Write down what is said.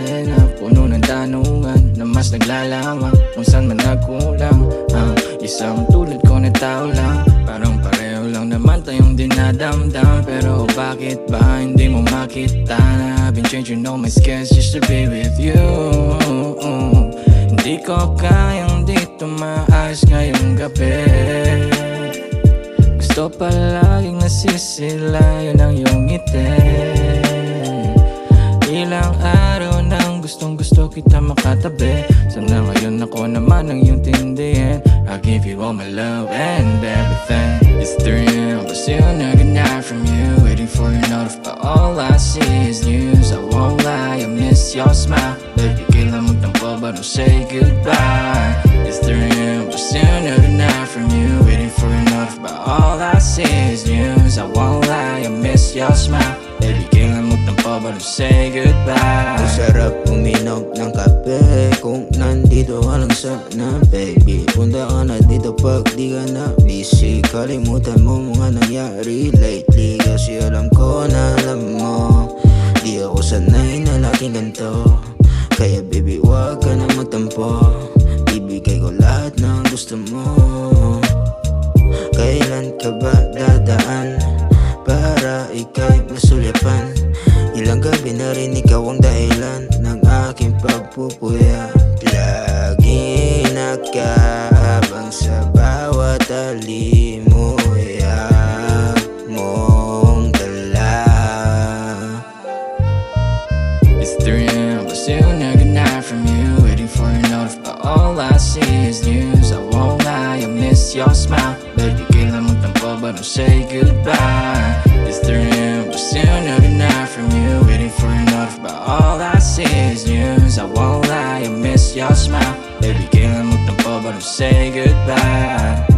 buhay na puno ng tanungan na mas naglalawak kung saan man nagkulang. Isang tulad ko na tao lang, parang pareho lang naman tayong dinadamdam. Pero bakit ba hindi mo makita na I've been changing all my skills just to be with you. Hindi ko kayang dito maayos ngayong gabi. Gusto palaging nasisila, yun ang iyong ngiti. Ilang araw nang gustong gusto kita makatabi. Sana ngayon ako naman ang iyong tindihin. I'll give you all my love and everything. It's 3 AM but still not good night from you. Waiting for your note but all I see is news. I won't lie, I miss your smile. Baby, kailan magtampo but don't say goodbye. It's 3 AM but still not good night from you. Waiting for your note but all I see is news. I won't lie, I miss your smile. Baby, kailan magtampo but don't say goodbye. Ang sarap uminom ng kape kung nandito ka lang sana. Baby, punta ka na dito pag di ka na busy. Kalimutan mo mga nangyari lately, kasi alam ko na alam mo di ako sanay na laging ganito. Kaya baby, wag ka na magtampo. Bibigay ko lahat ng gusto mo. Kailan ka ba dadaan para ika'y masulyapan? Ilang gabi na rin ikaw ang dahilan ng aking pagpupuya. Lagi nakaabang sa bawat alimuya mong dala. It's 3 AM but still not good night from you. Waiting for your note but all I see is news. I won't lie, I miss your smile. Baby, kailan magtampo but don't say goodbye. It's 3 AM but still not good night from you. Waiting for your note but all I see is news. I won't lie, I miss your smile. Baby, kailan magtampo but don't say goodbye.